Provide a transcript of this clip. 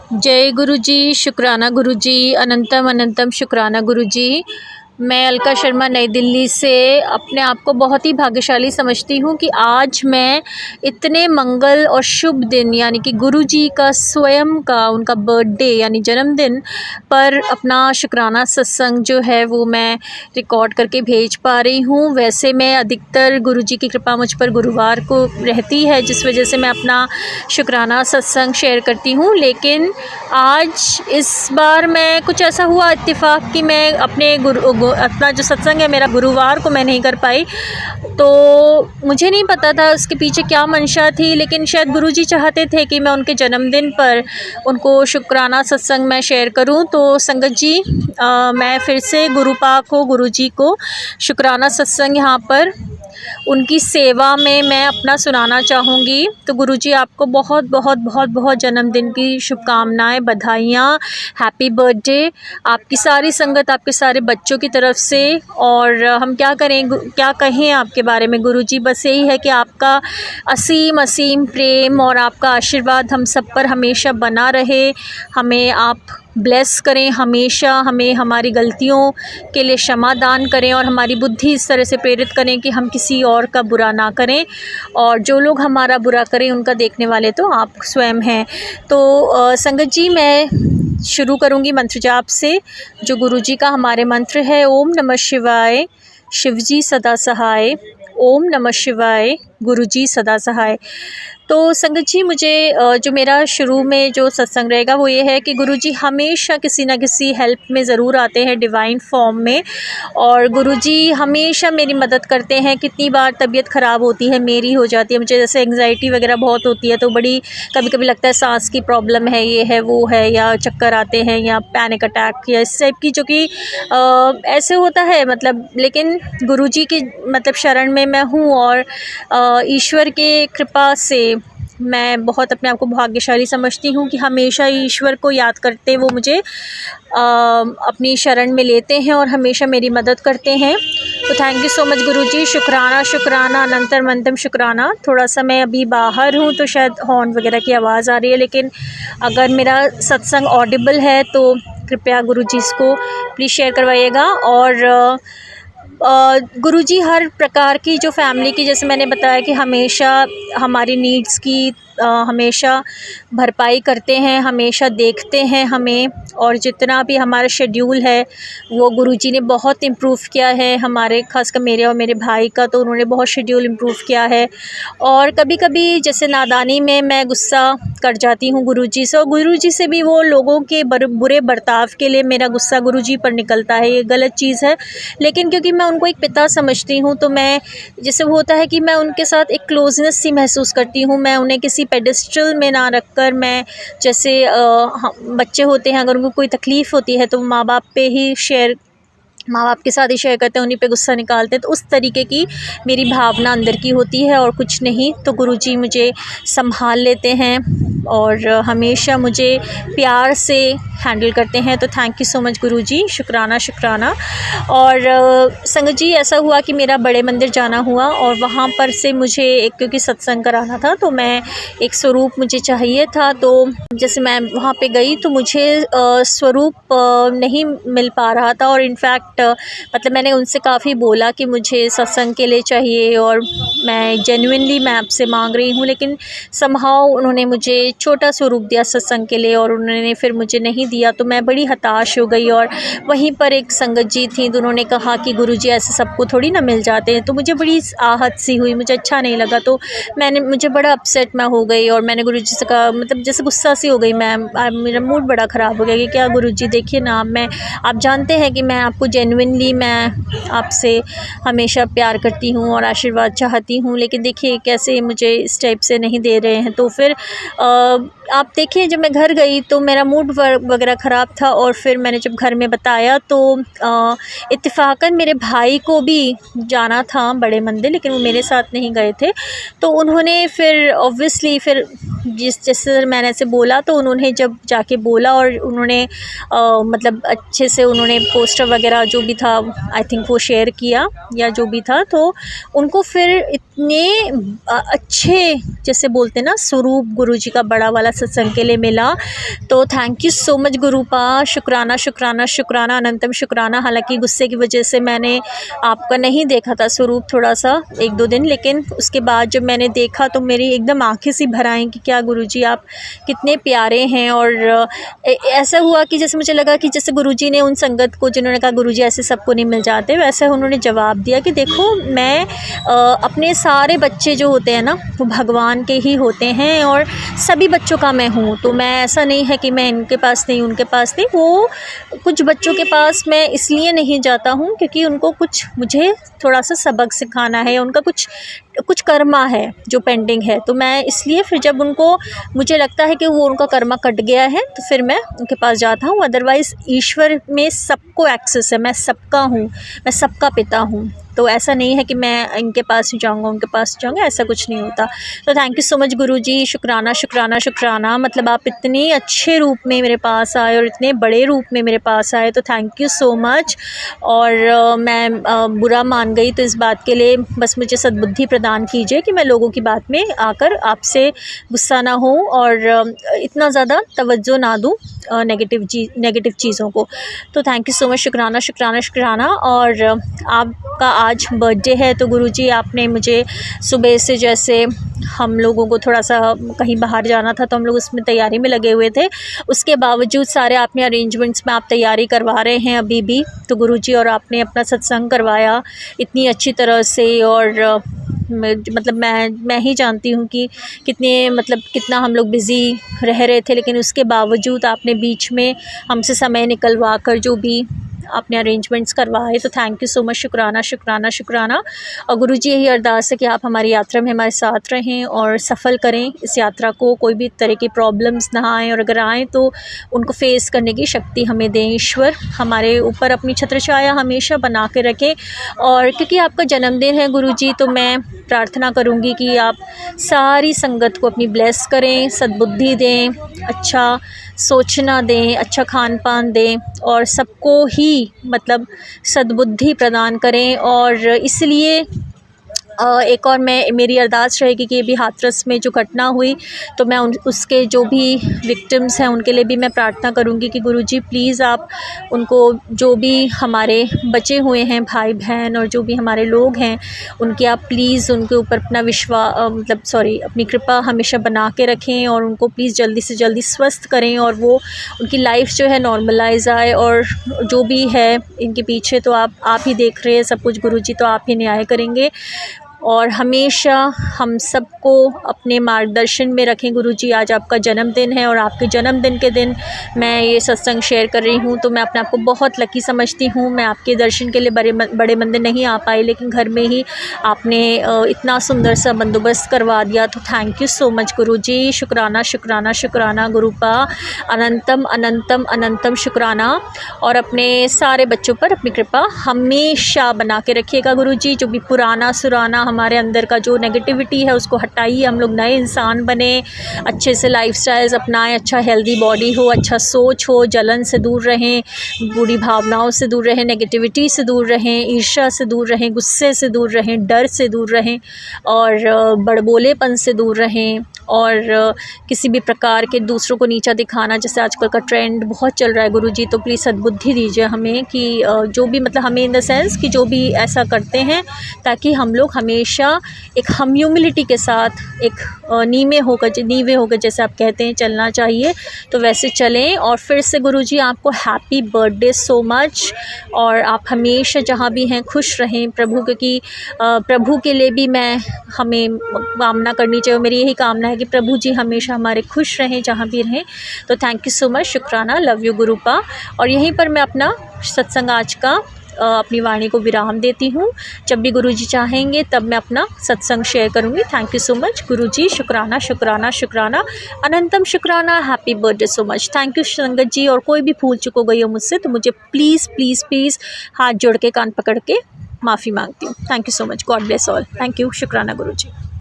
जय गुरु जी, शुक्राना गुरु जी, अनंतम अनंतम शुक्राना गुरु जी। मैं अलका शर्मा नई दिल्ली से अपने आप को बहुत ही भाग्यशाली समझती हूँ कि आज मैं इतने मंगल और शुभ दिन यानी कि गुरु जी का स्वयं का उनका बर्थडे यानी जन्मदिन पर अपना शुक्राना सत्संग जो है वो मैं रिकॉर्ड करके भेज पा रही हूँ। वैसे मैं अधिकतर गुरु जी की कृपा मुझ पर गुरुवार को रहती है, जिस वजह से मैं अपना शुक्राना सत्संग शेयर करती हूँ। लेकिन आज इस बार मैं कुछ ऐसा हुआ इत्तेफाक कि मैं अपना जो सत्संग है मेरा गुरुवार को मैं नहीं कर पाई। तो मुझे नहीं पता था उसके पीछे क्या मंशा थी, लेकिन शायद गुरुजी चाहते थे कि मैं उनके जन्मदिन पर उनको शुक्राना सत्संग मैं शेयर करूं। तो संगत जी, मैं फिर से गुरुपाक को गुरुजी को शुक्राना सत्संग यहाँ पर उनकी सेवा में मैं अपना सुनाना चाहूँगी। तो गुरुजी आपको बहुत बहुत बहुत बहुत जन्मदिन की शुभकामनाएं, बधाइयाँ, हैप्पी बर्थडे आपकी सारी संगत, आपके सारे बच्चों की तरफ से। और हम क्या कहें आपके बारे में गुरुजी, बस यही है कि आपका असीम असीम प्रेम और आपका आशीर्वाद हम सब पर हमेशा बना रहे। हमें आप ब्लेस करें हमेशा, हमें हमारी गलतियों के लिए क्षमा दान करें और हमारी बुद्धि इस तरह से प्रेरित करें कि हम किसी और का बुरा ना करें, और जो लोग हमारा बुरा करें उनका देखने वाले तो आप स्वयं हैं। तो संगत जी, मैं शुरू करूंगी मंत्र जाप से, जो गुरुजी का हमारे मंत्र है। ओम नमः शिवाय, शिवजी सदा सहाय। ओम नमः शिवाय, गुरुजी सदा सहाय। तो संगत जी, मुझे जो मेरा शुरू में जो सत्संग रहेगा वो ये है कि गुरुजी हमेशा किसी न किसी हेल्प में ज़रूर आते हैं डिवाइन फॉर्म में, और गुरुजी हमेशा मेरी मदद करते हैं। कितनी बार तबीयत ख़राब होती है, मेरी हो जाती है, मुझे जैसे एंग्जाइटी वगैरह बहुत होती है, तो बड़ी कभी कभी लगता है सांस की प्रॉब्लम है, ये है वो है, या चक्कर आते हैं या पैनिक अटैक या इस टाइप की, जो कि ऐसे होता है मतलब। लेकिन गुरुजी की मतलब शरण में मैं हूँ, और ईश्वर के कृपा से मैं बहुत अपने आप को भाग्यशाली समझती हूँ कि हमेशा ईश्वर को याद करते वो मुझे अपनी शरण में लेते हैं और हमेशा मेरी मदद करते हैं। तो थैंक यू सो मच गुरुजी। शुक्राना शुक्राना अनंतम अनंतम शुक्राना। थोड़ा सा मैं अभी बाहर हूँ तो शायद हॉर्न वगैरह की आवाज़ आ रही है, लेकिन अगर मेरा सत्संग ऑडिबल है तो कृपया गुरुजी इसको प्लीज़ शेयर करवाइएगा। और गुरुजी हर प्रकार की जो फैमिली की, जैसे मैंने बताया कि हमेशा हमारी नीड्स की हमेशा भरपाई करते हैं, हमेशा देखते हैं हमें, और जितना भी हमारा शेड्यूल है वो गुरुजी ने बहुत इम्प्रूव किया है हमारे, खासकर मेरे और मेरे भाई का, तो उन्होंने बहुत शेड्यूल इम्प्रूव किया है। और कभी कभी जैसे नादानी में मैं गुस्सा कर जाती हूँ गुरुजी से, और गुरुजी से भी वो लोगों के बुरे बर्ताव के लिए मेरा गुस्सा गुरुजी पर निकलता है। ये गलत चीज़ है, लेकिन क्योंकि मैं उनको एक पिता समझती हूँ, तो मैं जैसे होता है कि मैं उनके साथ एक क्लोजनेस सी महसूस करती हूँ। मैं उन्हें किसी पेडिस्टल में ना रखकर, मैं जैसे बच्चे होते हैं, अगर उनको कोई तकलीफ़ होती है तो माँ बाप के साथ ही शेयर करते हैं, उन्हीं पे गुस्सा निकालते हैं। तो उस तरीके की मेरी भावना अंदर की होती है और कुछ नहीं। तो गुरुजी मुझे संभाल लेते हैं और हमेशा मुझे प्यार से हैंडल करते हैं। तो थैंक यू सो मच गुरुजी, शुक्राना शुक्राना। और संगत जी, ऐसा हुआ कि मेरा बड़े मंदिर जाना हुआ, और वहाँ पर से मुझे एक, क्योंकि सत्संग कराना था तो मैं एक स्वरूप मुझे चाहिए था। तो जैसे मैं वहाँ पे गई तो मुझे स्वरूप नहीं मिल पा रहा था, और इनफैक्ट मतलब मैंने उनसे काफ़ी बोला कि मुझे सत्संग के लिए चाहिए और मैं जेन्युइनली मैं आपसे मांग रही हूँ, लेकिन समहाउ उन्होंने मुझे छोटा स्वरूप दिया सत्संग के लिए, और उन्होंने फिर मुझे नहीं दिया। तो मैं बड़ी हताश हो गई। और वहीं पर एक संगत जी थी, तो उन्होंने कहा कि गुरुजी ऐसे सबको थोड़ी ना मिल जाते हैं। तो मुझे बड़ी आहत सी हुई, मुझे अच्छा नहीं लगा। तो मुझे बड़ा अपसेट मैं हो गई, और मैंने गुरुजी से कहा, मतलब जैसे गुस्सा सी हो गई मैं, मेरा मूड बड़ा ख़राब हो गया कि क्या गुरुजी, देखिए ना, आप जानते हैं कि मैं आपको जेन्युइनली मैं आपसे हमेशा प्यार करती हूँ और आशीर्वाद चाहती हूँ, लेकिन देखिए कैसे मुझे इस टाइप से नहीं दे रहे हैं। तो फिर आप देखिए, जब मैं घर गई तो मेरा मूड वगैरह ख़राब था, और फिर मैंने जब घर में बताया तो इत्तेफाकन मेरे भाई को भी जाना था बड़े मंदिर, लेकिन वो मेरे साथ नहीं गए थे। तो उन्होंने फिर ऑब्वियसली फिर जैसे मैंने ऐसे बोला, तो उन्होंने जब जाके बोला, और उन्होंने मतलब अच्छे से उन्होंने पोस्टर वगैरह जो भी था आई थिंक वो शेयर किया या जो भी था, तो उनको फिर इतने अच्छे जैसे बोलते ना स्वरूप गुरुजी का बड़ा वाला सत्संग के लिए मिला। तो थैंक यू सो मच गुरुपा, शुक्राना शुक्राना शुक्राना अनंतम शुक्राना। हालांकि गुस्से की वजह से मैंने आपका नहीं देखा था स्वरूप थोड़ा सा 1-2 दिन, लेकिन उसके बाद जब मैंने देखा तो मेरी एकदम आंखें सी भर आईं कि क्या गुरुजी आप कितने प्यारे हैं। और ऐसा हुआ कि जैसे मुझे लगा कि जैसे गुरुजी ने उन संगत को जिन्होंने कहा गुरुजी ऐसे सबको नहीं मिल जाते, वैसे उन्होंने जवाब दिया कि देखो मैं अपने सारे बच्चे जो होते हैं ना वो भगवान के ही होते हैं और सभी बच्चों का मैं हूँ। तो मैं ऐसा नहीं है कि मैं इनके पास नहीं उनके पास नहीं, वो कुछ बच्चों के पास मैं इसलिए नहीं जाता हूँ क्योंकि उनको कुछ मुझे थोड़ा सा सबक सिखाना है, उनका कुछ कर्मा है जो पेंडिंग है। तो मैं इसलिए फिर जब उनको मुझे लगता है कि वो उनका कर्मा कट गया है तो फिर मैं उनके पास जाता हूँ। अदरवाइज़ ईश्वर में सबको एक्सेस है, मैं सबका हूँ, मैं सबका पिता हूँ। तो ऐसा नहीं है कि मैं इनके पास ही जाऊँगा उनके पास जाऊँगा, ऐसा कुछ नहीं होता। तो थैंक यू सो मच गुरुजी, शुक्राना शुक्राना शुक्राना। मतलब आप इतने अच्छे रूप में मेरे पास आए और इतने बड़े रूप में मेरे पास आए, तो थैंक यू सो मच। और मैं बुरा मान गई तो इस बात के लिए बस मुझे सद्बुद्धि प्रदान कीजिए कि मैं लोगों की बात में आकर आपसे गुस्सा ना हो और इतना ज़्यादा तवज्जो ना दूँ नेगेटिव चीज़ों को। तो थैंक यू सो मच, शुक्राना शुक्राना शुक्राना। और आपका आज बर्थडे है तो गुरुजी आपने मुझे सुबह से जैसे हम लोगों को थोड़ा सा कहीं बाहर जाना था तो हम लोग उसमें तैयारी में लगे हुए थे, उसके बावजूद सारे आपने अरेंजमेंट्स में आप तैयारी करवा रहे हैं अभी भी। तो गुरुजी और आपने अपना सत्संग करवाया इतनी अच्छी तरह से और मतलब मैं ही जानती हूँ कि कितना हम लोग बिज़ी रह रहे थे, लेकिन उसके बावजूद आपने बीच में हमसे समय निकलवा कर जो भी आपने अरेंजमेंट्स करवाए, तो थैंक यू सो मच, शुक्राना शुक्राना शुक्राना। और गुरुजी यही अरदास है कि आप हमारी यात्रा में हमारे साथ रहें और सफल करें इस यात्रा को, कोई भी तरह की प्रॉब्लम्स ना आएँ और अगर आएँ तो उनको फेस करने की शक्ति हमें दें। ईश्वर हमारे ऊपर अपनी छत्रछाया हमेशा बना के रखें। और क्योंकि आपका जन्मदिन है गुरुजी, तो मैं प्रार्थना करूँगी कि आप सारी संगत को अपनी ब्लेस करें, सद्बुद्धि दें, अच्छा सोचना दें, अच्छा खान पान दें और सबको ही मतलब सद्बुद्धि प्रदान करें। और इसलिए एक और मेरी अरदास रहेगी कि ये भी हाथरस में जो घटना हुई तो मैं उसके जो भी विक्टिम्स हैं उनके लिए भी मैं प्रार्थना करूंगी कि गुरुजी प्लीज़ आप उनको, जो भी हमारे बचे हुए हैं भाई बहन और जो भी हमारे लोग हैं, उनके आप प्लीज़ उनके ऊपर अपना अपनी कृपा हमेशा बना के रखें और उनको प्लीज़ जल्दी से जल्दी स्वस्थ करें और वो उनकी लाइफ जो है नॉर्मलाइज आए। और जो भी है इनके पीछे तो आप ही देख रहे हैं सब कुछ गुरुजी, तो आप ही न्याय करेंगे और हमेशा हम सबको अपने मार्गदर्शन में रखें। गुरुजी आज आपका जन्मदिन है और आपके जन्मदिन के दिन मैं ये सत्संग शेयर कर रही हूँ, तो मैं अपने आप को बहुत लकी समझती हूँ। मैं आपके दर्शन के लिए बड़े मंदिर नहीं आ पाई, लेकिन घर में ही आपने इतना सुंदर सा बंदोबस्त करवा दिया। तो थैंक यू सो मच गुरुजी, शुक्राना शुक्राना शुक्राना गुरुपा, अनंतम अनंतम अनंतम शुक्राना। और अपने सारे बच्चों पर अपनी कृपा हमेशा बना के रखिएगा गुरुजी। जो भी पुराना सुराना हमारे अंदर का जो नेगेटिविटी है उसको हटाइए, हम लोग नए इंसान बने, अच्छे से लाइफस्टाइल्स अपनाएं, अच्छा हेल्दी बॉडी हो, अच्छा सोच हो, जलन से दूर रहें, बुरी भावनाओं से दूर रहें, नेगेटिविटी से दूर रहें, ईर्ष्या से दूर रहें, गुस्से से दूर रहें, डर से दूर रहें और बड़बोलेपन से दूर रहें और किसी भी प्रकार के दूसरों को नीचा दिखाना जैसे आजकल का ट्रेंड बहुत चल रहा है गुरुजी, तो प्लीज़ सद्बुद्धि दीजिए हमें कि जो भी हमें इन द सेंस कि जो भी ऐसा करते हैं ताकि हम लोग हमेशा एक हम ह्यूमिलिटी के साथ एक नीवे होकर जैसे आप कहते हैं चलना चाहिए, तो वैसे चलें। और फिर से गुरुजी आपको हैप्पी बर्थडे सो मच और आप हमेशा जहाँ भी हैं खुश रहें प्रभु, क्योंकि प्रभु के लिए भी हमें कामना करनी चाहिए। मेरी यही कामना है कि प्रभु जी हमेशा हमारे खुश रहें जहाँ भी रहें। तो थैंक यू सो मच, शुक्राना, लव यू गुरुपा। और यहीं पर मैं अपना सत्संग आज का अपनी वाणी को विराम देती हूँ। जब भी गुरुजी चाहेंगे तब मैं अपना सत्संग शेयर करूँगी। थैंक यू सो मच गुरुजी, शुक्राना शुक्राना शुक्राना, अनंतम शुक्राना, happy birthday so much. Thank you संगत जी। और कोई भी भूल चुको गई हो मुझसे तो मुझे प्लीज़ प्लीज़ प्लीज़ हाथ जोड़ के कान पकड़ के माफ़ी मांगती हूँ। Thank you so much, God bless all. Thank you, शुक्राना गुरुजी।